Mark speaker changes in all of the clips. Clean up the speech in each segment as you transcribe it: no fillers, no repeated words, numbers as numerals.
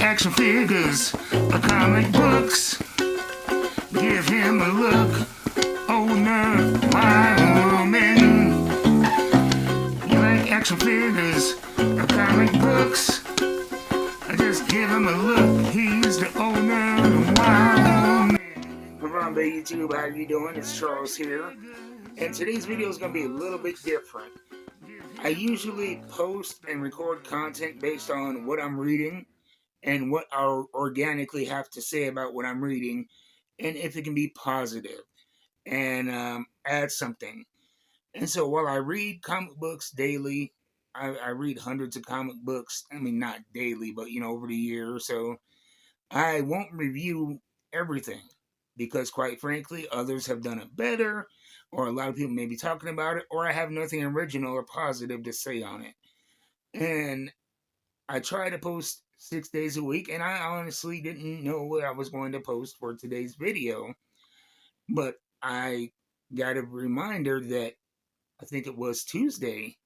Speaker 1: action figures or comic books. Give him a look. Oh, nerd, Wyoming. You like action figures or comic books? Just give him a look. He's the owner of Wyoming. Harambe YouTube, how you doing? It's Charles here. And today's video is going to be a little bit different. I usually post and record content based on what I'm reading and what I organically have to say about what I'm reading, and if it can be positive and add something. And so while I read comic books daily, I read hundreds of comic books. I mean, not daily, but over the year or so. I won't review everything because, quite frankly, others have done it better, or a lot of people may be talking about it, or I have nothing original or positive to say on it. And I try to post 6 days a week, and I honestly didn't know what I was going to post for today's video. But I got a reminder that I think it was Tuesday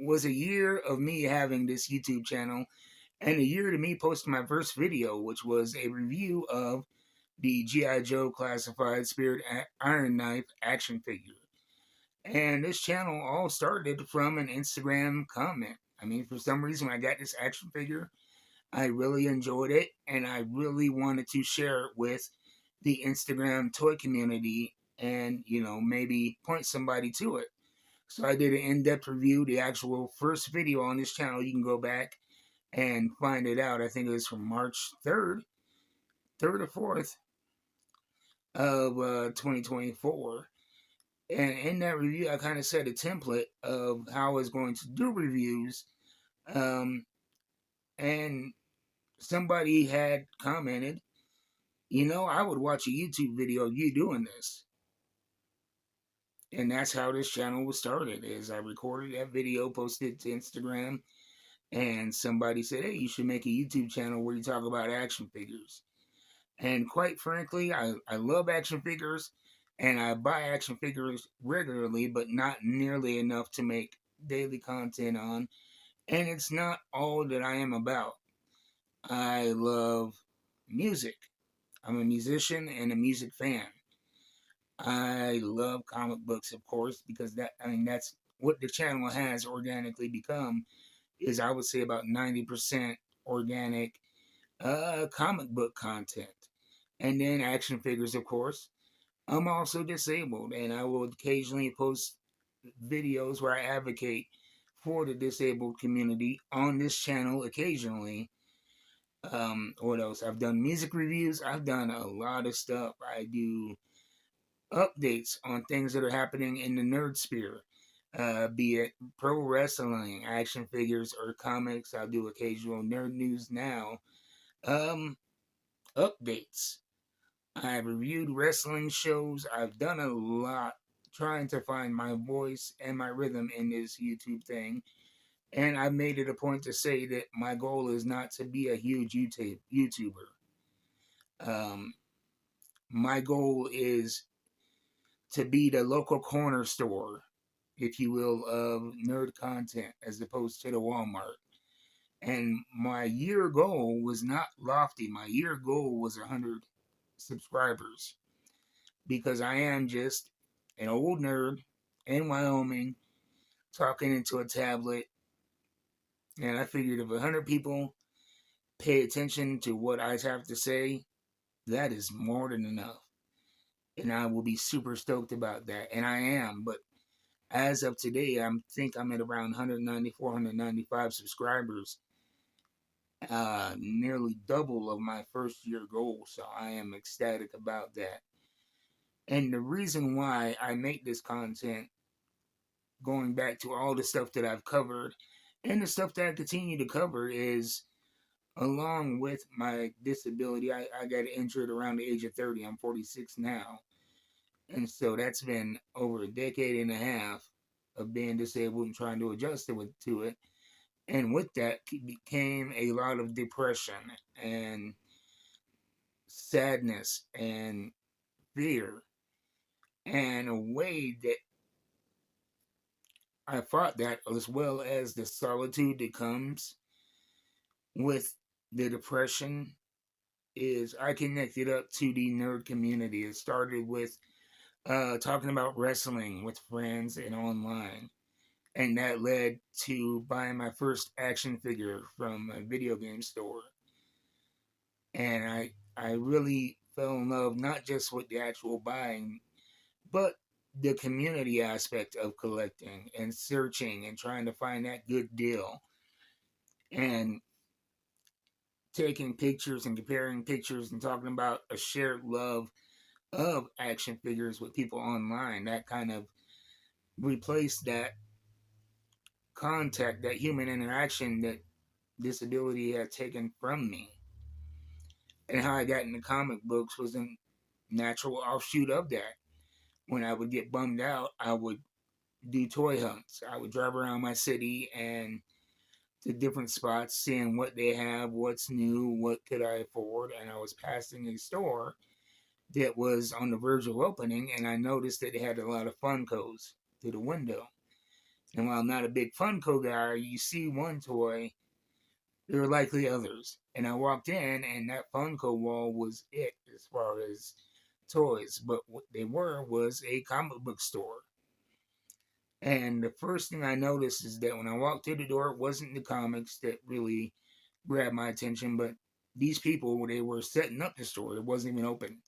Speaker 1: was a year of me having this YouTube channel, and a year to me posting my first video, which was a review of the G.I. Joe Classified Spirit Iron Knife action figure. And this channel all started from an Instagram comment. I mean, for some reason, when I got this action figure, I really enjoyed it, and I really wanted to share it with the Instagram toy community and, maybe point somebody to it. So I did an in-depth review, the actual first video on this channel. You can go back and find it out. I think it was from March 3rd or 4th of 2024. And in that review, I kind of set a template of how I was going to do reviews. And somebody had commented, I would watch a YouTube video of you doing this. And that's how this channel was started, is I recorded that video, posted it to Instagram, and somebody said, hey, you should make a YouTube channel where you talk about action figures. And quite frankly, I love action figures, and I buy action figures regularly, but not nearly enough to make daily content on. And it's not all that I am about. I love music. I'm a musician and a music fan. I love comic books, of course, because that's what the channel has organically become, is I would say about 90% organic comic book content. And then action figures, of course. I'm also disabled, and I will occasionally post videos where I advocate for the disabled community on this channel occasionally. What else? I've done music reviews. I've done a lot of stuff. I do updates on things that are happening in the nerd sphere, be it pro wrestling, action figures, or comics. I'll do occasional nerd news now. Updates. I've reviewed wrestling shows. I've done a lot trying to find my voice and my rhythm in this YouTube thing. And I made it a point to say that my goal is not to be a huge YouTuber. My goal is to be the local corner store, if you will, of nerd content as opposed to the Walmart. And my year goal was not lofty. My year goal was 100 subscribers, because I am just an old nerd in Wyoming talking into a tablet. And I figured if 100 people pay attention to what I have to say, that is more than enough. And I will be super stoked about that. And I am. But as of today, I think I'm at around 194, 195 subscribers. Nearly double of my first year goal. So I am ecstatic about that. And the reason why I make this content, going back to all the stuff that I've covered and the stuff that I continue to cover, is along with my disability. I got injured around the age of 30. I'm 46 now. And so that's been over a decade and a half of being disabled and trying to adjust to it. And with that came a lot of depression and sadness and fear, and a way that I fought that, as well as the solitude that comes with the depression is I connected up to the nerd community. It started with talking about wrestling with friends and online. And that led to buying my first action figure from a video game store. And I really fell in love not just with the actual buying, but the community aspect of collecting and searching and trying to find that good deal and taking pictures and comparing pictures and talking about a shared love of action figures with people online. That kind of replaced that contact, that human interaction that disability had taken from me. And how I got into comic books was a natural offshoot of that. When I would get bummed out, I would do toy hunts. I would drive around my city and to different spots, seeing what they have, what's new, what could I afford. And I was passing a store that was on the verge of opening, and I noticed that they had a lot of Funkos to the window. And while I'm not a big Funko guy, you see one toy, there are likely others. And I walked in, and that Funko wall was it as far as toys. But what they were was a comic book store. And the first thing I noticed is that when I walked through the door, it wasn't the comics that really grabbed my attention, but these people, they were setting up the store. It wasn't even open.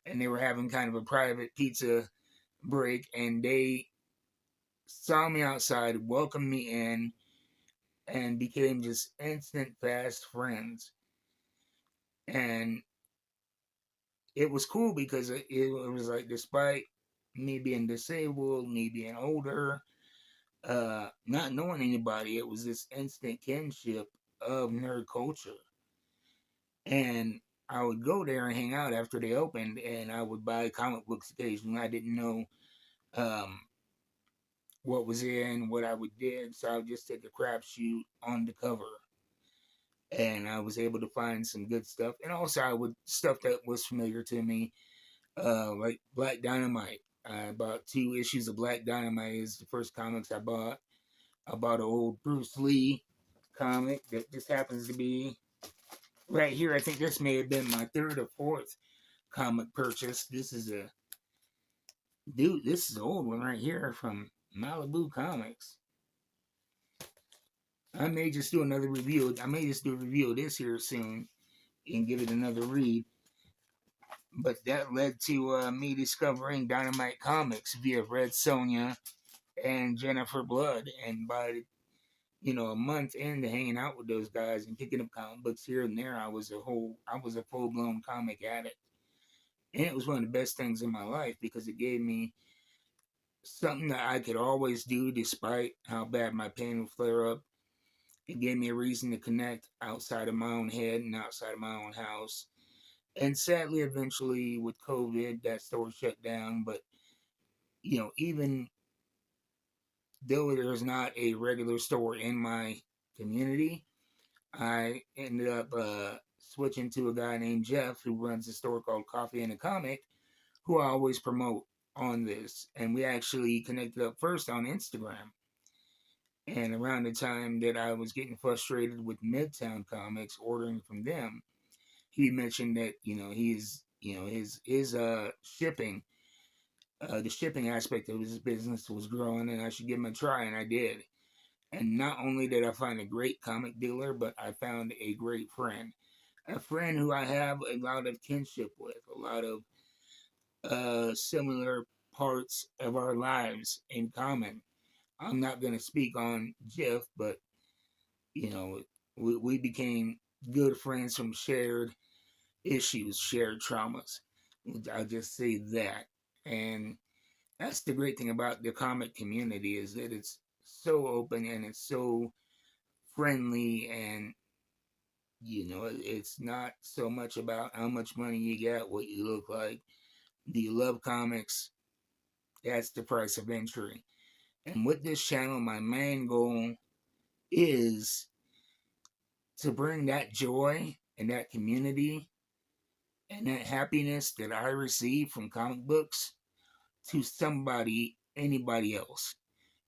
Speaker 1: And they were having kind of a private pizza break, and they saw me outside, welcomed me in, and became just instant fast friends. And it was cool because it was like, despite me being disabled, me being older, not knowing anybody, it was this instant kinship of nerd culture. And I would go there and hang out after they opened, and I would buy comic books occasionally. I didn't know um, what was in, what I would dig, so I would just take a crapshoot on the cover. And I was able to find some good stuff. And also, I would stuff that was familiar to me, like Black Dynamite. I bought 2 issues of Black Dynamite. Is the first comics I bought. I bought an old Bruce Lee comic that just happens to be right here. I think this may have been my 3rd or 4th comic purchase. This is this is an old one right here from Malibu Comics. I may just do another review. I may just do a review of this here soon and give it another read. But that led to me discovering Dynamite Comics via Red Sonja and Jennifer Blood. And by a month into hanging out with those guys and picking up comic books here and there, I was a full blown comic addict. And it was one of the best things in my life because it gave me something that I could always do despite how bad my pain would flare up. It gave me a reason to connect outside of my own head and outside of my own house. And sadly, eventually with COVID, that store shut down. But, even though there's not a regular store in my community, I ended up switching to a guy named Jeff who runs a store called Coffee and a Comic, who I always promote on this. And we actually connected up first on Instagram. And around the time that I was getting frustrated with Midtown Comics, ordering from them, he mentioned that his shipping, the shipping aspect of his business was growing, and I should give him a try, and I did. And not only did I find a great comic dealer, but I found a great friend, a friend who I have a lot of kinship with, a lot of similar parts of our lives in common. I'm not going to speak on Jeff, but we became good friends from shared issues, shared traumas. I'll just say that. And that's the great thing about the comic community is that it's so open and it's so friendly, and it's not so much about how much money you got, what you look like. Do you love comics? That's the price of entry. And with this channel, my main goal is to bring that joy and that community and that happiness that I receive from comic books to anybody else.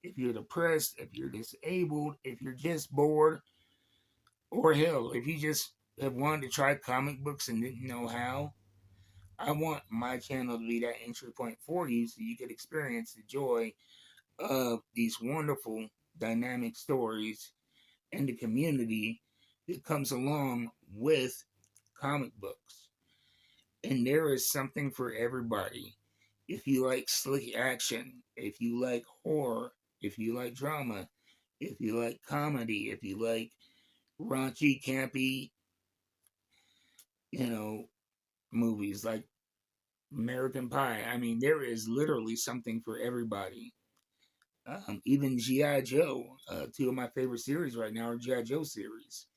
Speaker 1: If you're depressed, if you're disabled, if you're just bored, or hell, if you just have wanted to try comic books and didn't know how, I want my channel to be that entry point for you so you could experience the joy of these wonderful dynamic stories and the community that comes along with comic books. And there is something for everybody. If you like slick action, if you like horror, if you like drama, if you like comedy, if you like raunchy, campy, you know, movies like American Pie. I mean, there is literally something for everybody. Even G.I. Joe, two of my favorite series right now are G.I. Joe series.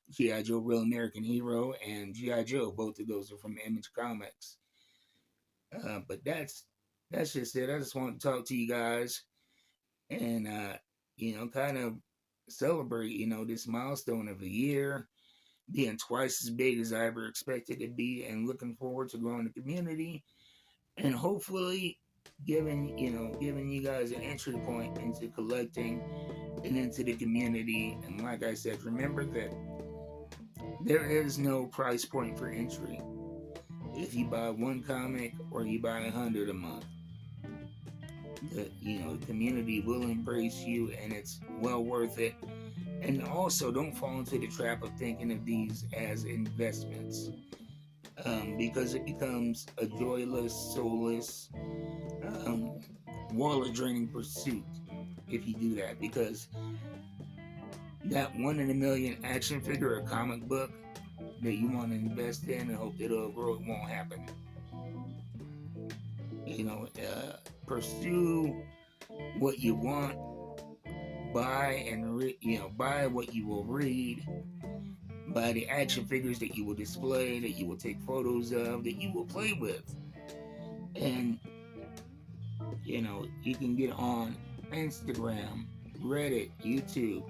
Speaker 1: G.I. Joe Real American Hero and G.I. Joe, both of those are from Image Comics. But that's just it. I just want to talk to you guys and kind of celebrate, this milestone of the year, being twice as big as I ever expected to be, and looking forward to growing the community and hopefully giving you guys an entry point into collecting and into the community. And like I said, remember that there is no price point for entry. If you buy one comic or you buy 100 a month, the community will embrace you, and it's well worth it. And also, don't fall into the trap of thinking of these as investments, because it becomes a joyless, soulless, um, wallet draining pursuit if you do that. Because that one in a million action figure or comic book that you want to invest in and hope that it'll grow, it won't happen. Pursue what you want, buy buy what you will read, buy the action figures that you will display, that you will take photos of, that you will play with. And you can get on Instagram, Reddit, YouTube,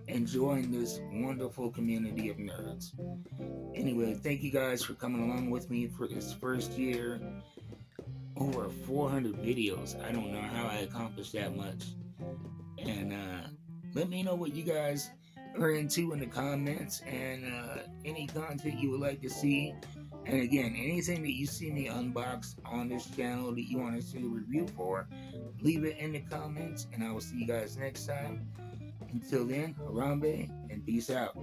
Speaker 1: and join this wonderful community of nerds. Anyway, thank you guys for coming along with me for this first year. Over 400 videos. I don't know how I accomplished that much. And let me know what you guys are into in the comments, and any content you would like to see. And again, anything that you see me unbox on this channel that you want to see a review for, leave it in the comments, and I will see you guys next time. Until then, Harambe, and peace out.